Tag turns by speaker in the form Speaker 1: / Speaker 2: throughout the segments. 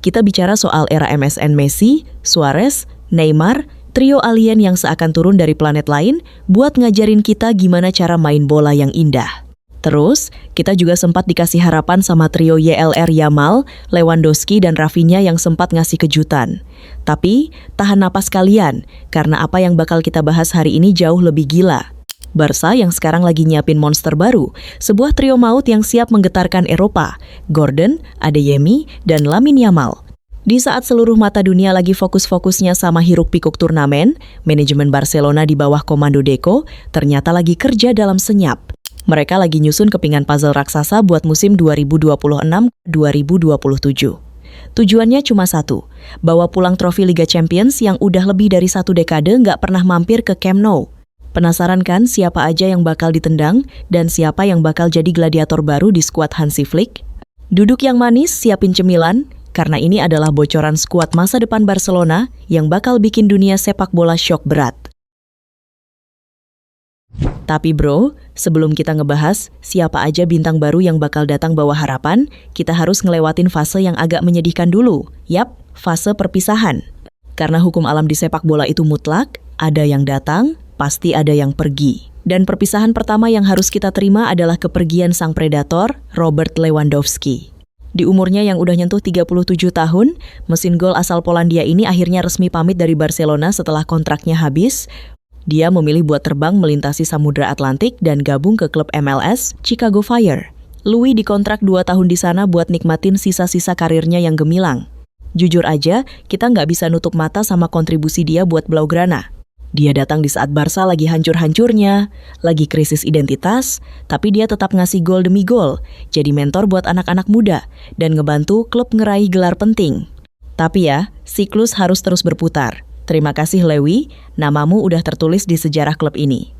Speaker 1: Kita bicara soal era MSN Messi, Suarez, Neymar, trio alien yang seakan turun dari planet lain buat ngajarin kita gimana cara main bola yang indah. Terus, kita juga sempat dikasih harapan sama trio YLR Yamal, Lewandowski, dan Rafinha yang sempat ngasih kejutan. Tapi, tahan napas kalian, karena apa yang bakal kita bahas hari ini jauh lebih gila. Barca yang sekarang lagi nyiapin monster baru, sebuah trio maut yang siap menggetarkan Eropa, Gordon, Adeyemi, dan Lamine Yamal. Di saat seluruh mata dunia lagi fokus-fokusnya sama hiruk-pikuk turnamen, manajemen Barcelona di bawah komando Deco ternyata lagi kerja dalam senyap. Mereka lagi nyusun kepingan puzzle raksasa buat musim 2026-2027. Tujuannya cuma satu, bawa pulang trofi Liga Champions yang udah lebih dari 1 dekade nggak pernah mampir ke Camp Nou. Penasaran kan siapa aja yang bakal ditendang dan siapa yang bakal jadi gladiator baru di skuad Hansi Flick? Duduk yang manis, siapin cemilan, karena ini adalah bocoran skuad masa depan Barcelona yang bakal bikin dunia sepak bola syok berat. Tapi bro, sebelum kita ngebahas siapa aja bintang baru yang bakal datang bawa harapan, kita harus ngelewatin fase yang agak menyedihkan dulu. Yap, fase perpisahan. Karena hukum alam di sepak bola itu mutlak, ada yang datang, pasti ada yang pergi. Dan perpisahan pertama yang harus kita terima adalah kepergian sang predator, Robert Lewandowski. Di umurnya yang udah nyentuh 37 tahun, mesin gol asal Polandia ini akhirnya resmi pamit dari Barcelona setelah kontraknya habis. Dia memilih buat terbang melintasi Samudra Atlantik dan gabung ke klub MLS, Chicago Fire. Louis dikontrak 2 tahun di sana buat nikmatin sisa-sisa karirnya yang gemilang. Jujur aja, kita nggak bisa nutup mata sama kontribusi dia buat Blaugrana. Dia datang di saat Barca lagi hancur-hancurnya, lagi krisis identitas, tapi dia tetap ngasih gol demi gol, jadi mentor buat anak-anak muda, dan ngebantu klub ngeraih gelar penting. Tapi ya, siklus harus terus berputar. Terima kasih Lewi, namamu udah tertulis di sejarah klub ini.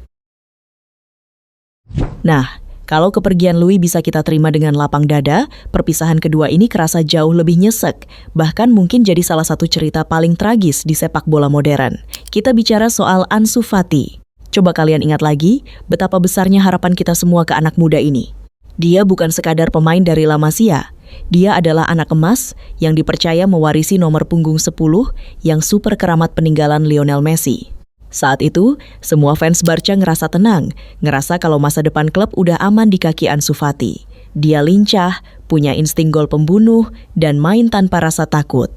Speaker 1: Nah, kalau kepergian Louis bisa kita terima dengan lapang dada, perpisahan kedua ini kerasa jauh lebih nyesek, bahkan mungkin jadi salah satu cerita paling tragis di sepak bola modern. Kita bicara soal Ansu Fati. Coba kalian ingat lagi, betapa besarnya harapan kita semua ke anak muda ini. Dia bukan sekadar pemain dari La Masia. Dia adalah anak emas yang dipercaya mewarisi nomor punggung 10 yang super keramat peninggalan Lionel Messi. Saat itu, semua fans Barca ngerasa tenang, ngerasa kalau masa depan klub udah aman di kaki Ansu Fati. Dia lincah, punya insting gol pembunuh, dan main tanpa rasa takut.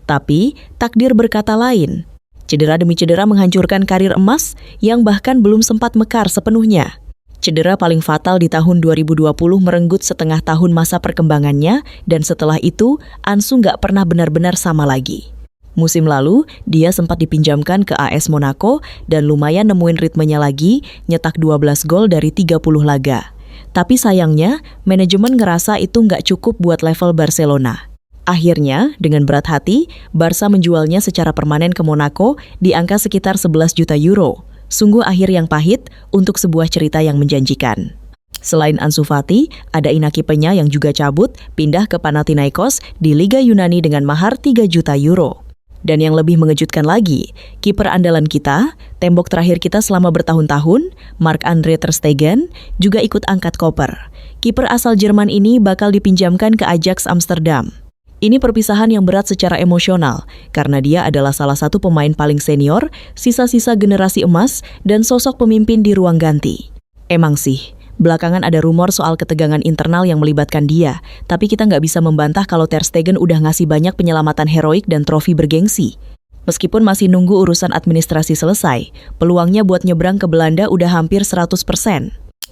Speaker 1: Tapi, takdir berkata lain. Cedera demi cedera menghancurkan karir emas yang bahkan belum sempat mekar sepenuhnya. Cedera paling fatal di tahun 2020 merenggut setengah tahun masa perkembangannya, dan setelah itu, Ansu nggak pernah benar-benar sama lagi. Musim lalu, dia sempat dipinjamkan ke AS Monaco dan lumayan nemuin ritmenya lagi, nyetak 12 gol dari 30 laga. Tapi sayangnya, manajemen ngerasa itu nggak cukup buat level Barcelona. Akhirnya, dengan berat hati, Barca menjualnya secara permanen ke Monaco di angka sekitar 11 juta euro. Sungguh akhir yang pahit untuk sebuah cerita yang menjanjikan. Selain Ansu Fati, ada Inaki Peña yang juga cabut, pindah ke Panathinaikos di Liga Yunani dengan mahar 3 juta euro. Dan yang lebih mengejutkan lagi, kiper andalan kita, tembok terakhir kita selama bertahun-tahun, Marc-Andre ter Stegen, juga ikut angkat koper. Kiper asal Jerman ini bakal dipinjamkan ke Ajax Amsterdam. Ini perpisahan yang berat secara emosional, karena dia adalah salah satu pemain paling senior, sisa-sisa generasi emas, dan sosok pemimpin di ruang ganti. Emang sih, belakangan ada rumor soal ketegangan internal yang melibatkan dia, tapi kita nggak bisa membantah kalau Ter Stegen udah ngasih banyak penyelamatan heroik dan trofi bergengsi. Meskipun masih nunggu urusan administrasi selesai, peluangnya buat nyebrang ke Belanda udah hampir 100%.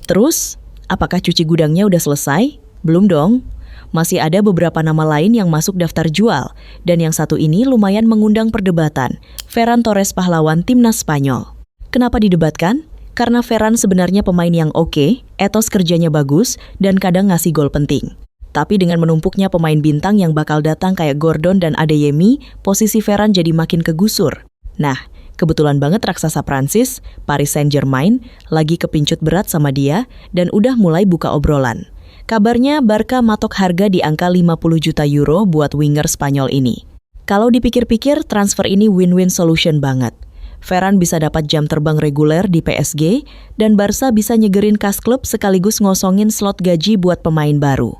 Speaker 1: Terus, apakah cuci gudangnya udah selesai? Belum dong. Masih ada beberapa nama lain yang masuk daftar jual, dan yang satu ini lumayan mengundang perdebatan, Ferran Torres pahlawan timnas Spanyol. Kenapa didebatkan? Karena Ferran sebenarnya pemain yang oke, etos kerjanya bagus, dan kadang ngasih gol penting. Tapi dengan menumpuknya pemain bintang yang bakal datang kayak Gordon dan Adeyemi, posisi Ferran jadi makin kegusur. Nah, kebetulan banget raksasa Prancis, Paris Saint-Germain, lagi kepincut berat sama dia, dan udah mulai buka obrolan. Kabarnya Barca matok harga di angka 50 juta euro buat winger Spanyol ini. Kalau dipikir-pikir, transfer ini win-win solution banget. Ferran bisa dapat jam terbang reguler di PSG, dan Barca bisa nyegerin kas klub sekaligus ngosongin slot gaji buat pemain baru.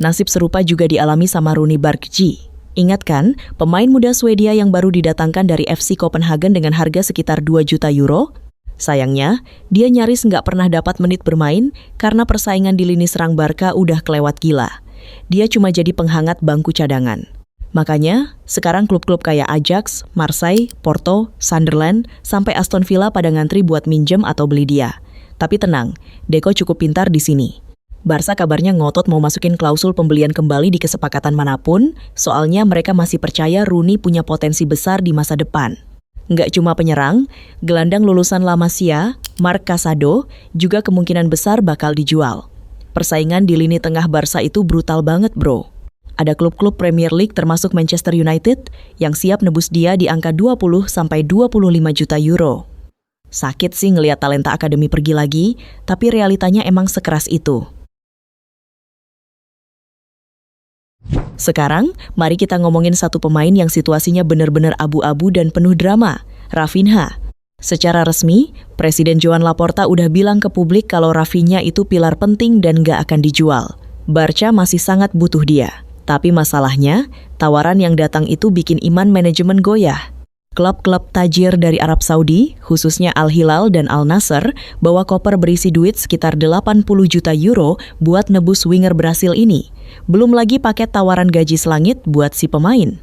Speaker 1: Nasib serupa juga dialami sama Rooney Barkji. Ingat kan, pemain muda Swedia yang baru didatangkan dari FC Copenhagen dengan harga sekitar 2 juta euro? Sayangnya, dia nyaris nggak pernah dapat menit bermain karena persaingan di lini serang Barca udah kelewat gila. Dia cuma jadi penghangat bangku cadangan. Makanya, sekarang klub-klub kayak Ajax, Marseille, Porto, Sunderland, sampai Aston Villa pada ngantri buat minjem atau beli dia. Tapi tenang, Deco cukup pintar di sini. Barca kabarnya ngotot mau masukin klausul pembelian kembali di kesepakatan manapun, soalnya mereka masih percaya Rooney punya potensi besar di masa depan. Nggak cuma penyerang, gelandang lulusan La Masia, Marc Casado, juga kemungkinan besar bakal dijual. Persaingan di lini tengah Barca itu brutal banget, bro. Ada klub-klub Premier League termasuk Manchester United yang siap nebus dia di angka 20-25 juta euro. Sakit sih ngelihat talenta akademi pergi lagi, tapi realitanya emang sekeras itu. Sekarang, mari kita ngomongin satu pemain yang situasinya benar-benar abu-abu dan penuh drama, Rafinha. Secara resmi, Presiden Joan Laporta udah bilang ke publik kalau Rafinha itu pilar penting dan nggak akan dijual. Barca masih sangat butuh dia. Tapi masalahnya, tawaran yang datang itu bikin iman manajemen goyah. Klub-klub tajir dari Arab Saudi, khususnya Al Hilal dan Al Nassr, bawa koper berisi duit sekitar 80 juta euro buat nebus winger Brasil ini. Belum lagi paket tawaran gaji selangit buat si pemain.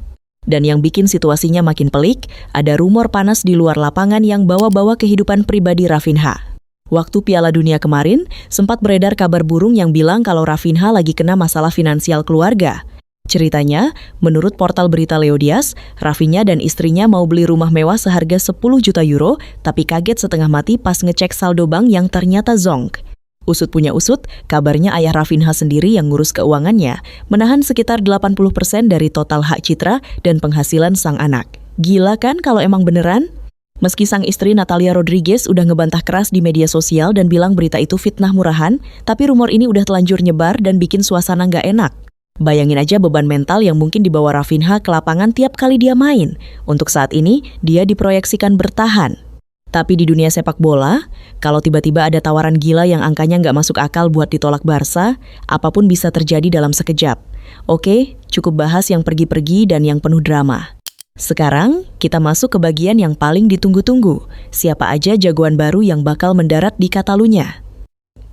Speaker 1: Dan yang bikin situasinya makin pelik, ada rumor panas di luar lapangan yang bawa-bawa kehidupan pribadi Rafinha. Waktu Piala Dunia kemarin, sempat beredar kabar burung yang bilang kalau Rafinha lagi kena masalah finansial keluarga. Ceritanya, menurut portal berita Leodias, Rafinha dan istrinya mau beli rumah mewah seharga 10 juta euro, tapi kaget setengah mati pas ngecek saldo bank yang ternyata zonk. Usut punya usut, kabarnya ayah Rafinha sendiri yang ngurus keuangannya, menahan sekitar 80% dari total hak citra dan penghasilan sang anak. Gila kan kalau emang beneran? Meski sang istri Natalia Rodriguez udah ngebantah keras di media sosial dan bilang berita itu fitnah murahan, tapi rumor ini udah telanjur nyebar dan bikin suasana nggak enak. Bayangin aja beban mental yang mungkin dibawa Rafinha ke lapangan tiap kali dia main. Untuk saat ini, dia diproyeksikan bertahan. Tapi di dunia sepak bola, kalau tiba-tiba ada tawaran gila yang angkanya nggak masuk akal buat ditolak Barca, apapun bisa terjadi dalam sekejap. Oke, cukup bahas yang pergi-pergi dan yang penuh drama. Sekarang, kita masuk ke bagian yang paling ditunggu-tunggu. Siapa aja jagoan baru yang bakal mendarat di Catalunya?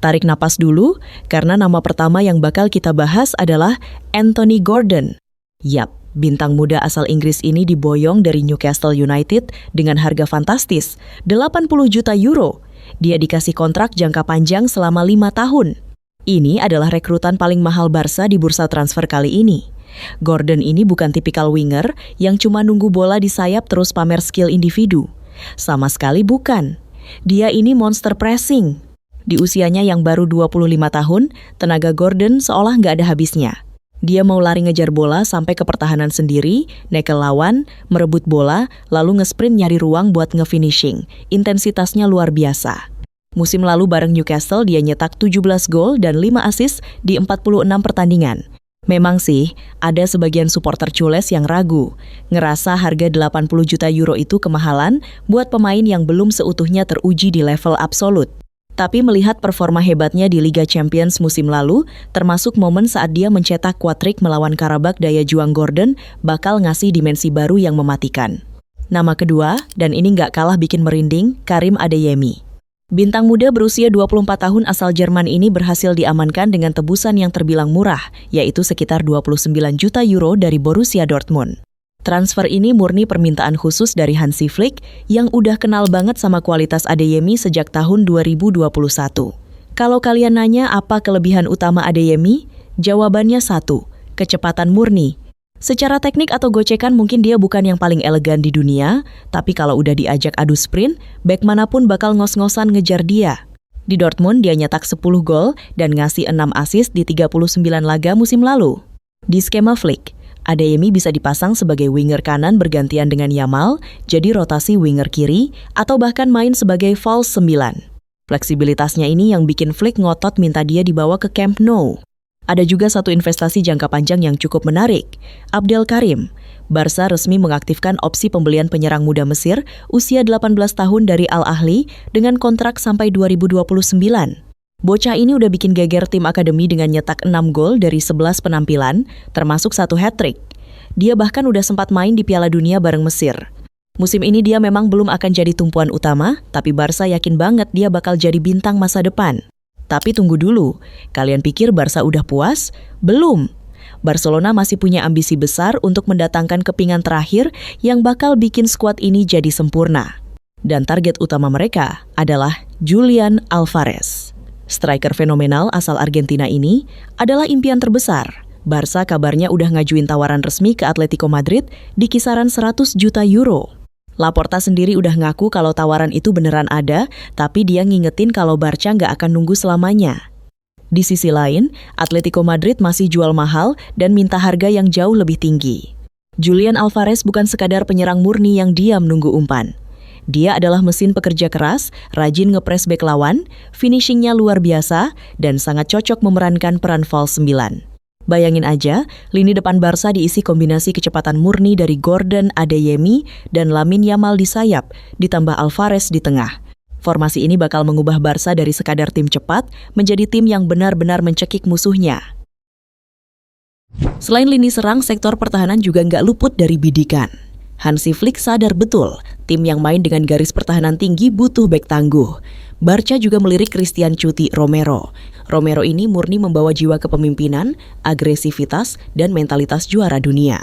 Speaker 1: Tarik napas dulu, karena nama pertama yang bakal kita bahas adalah Anthony Gordon. Yap, bintang muda asal Inggris ini diboyong dari Newcastle United dengan harga fantastis, 80 juta euro. Dia dikasih kontrak jangka panjang selama 5 tahun. Ini adalah rekrutan paling mahal Barca di bursa transfer kali ini. Gordon ini bukan tipikal winger yang cuma nunggu bola di sayap terus pamer skill individu. Sama sekali bukan. Dia ini monster pressing. Di usianya yang baru 25 tahun, tenaga Gordon seolah nggak ada habisnya. Dia mau lari ngejar bola sampai ke pertahanan sendiri, nekel lawan, merebut bola, lalu nge-sprint nyari ruang buat nge-finishing. Intensitasnya luar biasa. Musim lalu bareng Newcastle dia nyetak 17 gol dan 5 assist di 46 pertandingan. Memang sih, ada sebagian supporter cules yang ragu, ngerasa harga 80 juta euro itu kemahalan buat pemain yang belum seutuhnya teruji di level absolut. Tapi melihat performa hebatnya di Liga Champions musim lalu, termasuk momen saat dia mencetak quad-trick melawan Karabakh, daya juang Gordon bakal ngasih dimensi baru yang mematikan. Nama kedua, dan ini nggak kalah bikin merinding, Karim Adeyemi. Bintang muda berusia 24 tahun asal Jerman ini berhasil diamankan dengan tebusan yang terbilang murah, yaitu sekitar 29 juta euro dari Borussia Dortmund. Transfer ini murni permintaan khusus dari Hansi Flick yang udah kenal banget sama kualitas Adeyemi sejak tahun 2021. Kalau kalian nanya apa kelebihan utama Adeyemi, jawabannya satu, kecepatan murni. Secara teknik atau gocekan mungkin dia bukan yang paling elegan di dunia, tapi kalau udah diajak adu sprint, bek manapun bakal ngos-ngosan ngejar dia. Di Dortmund dia nyetak 10 gol dan ngasih 6 assist di 39 laga musim lalu. Di skema Flick, Adeyemi bisa dipasang sebagai winger kanan bergantian dengan Yamal, jadi rotasi winger kiri, atau bahkan main sebagai false 9. Fleksibilitasnya ini yang bikin Flick ngotot minta dia dibawa ke Camp Nou. Ada juga satu investasi jangka panjang yang cukup menarik, Abdel Karim. Barca resmi mengaktifkan opsi pembelian penyerang muda Mesir usia 18 tahun dari Al Ahly dengan kontrak sampai 2029. Bocah ini udah bikin geger tim akademi dengan nyetak 6 gol dari 11 penampilan, termasuk 1 hat-trick. Dia bahkan udah sempat main di Piala Dunia bareng Mesir. Musim ini dia memang belum akan jadi tumpuan utama, tapi Barca yakin banget dia bakal jadi bintang masa depan. Tapi tunggu dulu, kalian pikir Barca udah puas? Belum. Barcelona masih punya ambisi besar untuk mendatangkan kepingan terakhir yang bakal bikin skuad ini jadi sempurna. Dan target utama mereka adalah Julian Alvarez. Striker fenomenal asal Argentina ini adalah impian terbesar. Barca kabarnya udah ngajuin tawaran resmi ke Atletico Madrid di kisaran 100 juta euro. Laporta sendiri udah ngaku kalau tawaran itu beneran ada, tapi dia ngingetin kalau Barca nggak akan nunggu selamanya. Di sisi lain, Atletico Madrid masih jual mahal dan minta harga yang jauh lebih tinggi. Julian Alvarez bukan sekadar penyerang murni yang diam nunggu umpan. Dia adalah mesin pekerja keras, rajin ngepres bek lawan, finishingnya luar biasa, dan sangat cocok memerankan peran false 9. Bayangin aja, lini depan Barca diisi kombinasi kecepatan murni dari Gordon Adeyemi dan Lamine Yamal di sayap, ditambah Alvarez di tengah. Formasi ini bakal mengubah Barca dari sekadar tim cepat menjadi tim yang benar-benar mencekik musuhnya. Selain lini serang, sektor pertahanan juga nggak luput dari bidikan. Hansi Flick sadar betul, tim yang main dengan garis pertahanan tinggi butuh bek tangguh. Barca juga melirik Christian Cuti Romero. Romero ini murni membawa jiwa kepemimpinan, agresivitas, dan mentalitas juara dunia.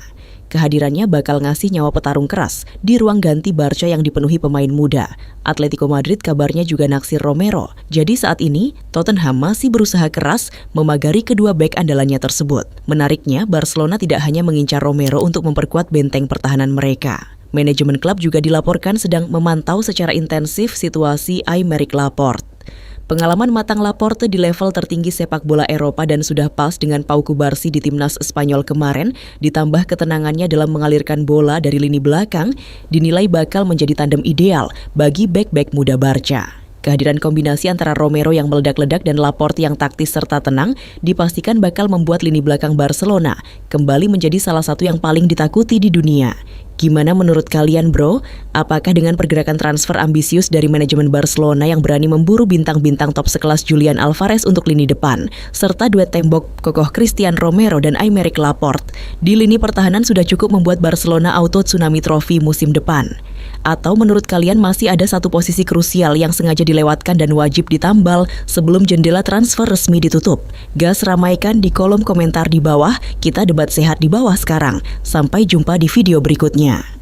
Speaker 1: Kehadirannya bakal ngasih nyawa petarung keras di ruang ganti Barca yang dipenuhi pemain muda. Atletico Madrid kabarnya juga naksir Romero. Jadi saat ini, Tottenham masih berusaha keras memagari kedua bek andalannya tersebut. Menariknya, Barcelona tidak hanya mengincar Romero untuk memperkuat benteng pertahanan mereka. Manajemen klub juga dilaporkan sedang memantau secara intensif situasi Aymeric Laporte. Pengalaman matang Laporte di level tertinggi sepak bola Eropa dan sudah pas dengan Pau Cubarsí di timnas Spanyol kemarin, ditambah ketenangannya dalam mengalirkan bola dari lini belakang, dinilai bakal menjadi tandem ideal bagi bek-bek muda Barca. Kehadiran kombinasi antara Romero yang meledak-ledak dan Laporte yang taktis serta tenang dipastikan bakal membuat lini belakang Barcelona kembali menjadi salah satu yang paling ditakuti di dunia. Gimana menurut kalian, bro? Apakah dengan pergerakan transfer ambisius dari manajemen Barcelona yang berani memburu bintang-bintang top sekelas Julian Alvarez untuk lini depan, serta duet tembok kokoh Christian Romero dan Aymeric Laporte, di lini pertahanan sudah cukup membuat Barcelona auto tsunami trofi musim depan? Atau menurut kalian masih ada satu posisi krusial yang sengaja dilewatkan dan wajib ditambal sebelum jendela transfer resmi ditutup? Gas ramaikan di kolom komentar di bawah, kita debat sehat di bawah sekarang. Sampai jumpa di video berikutnya.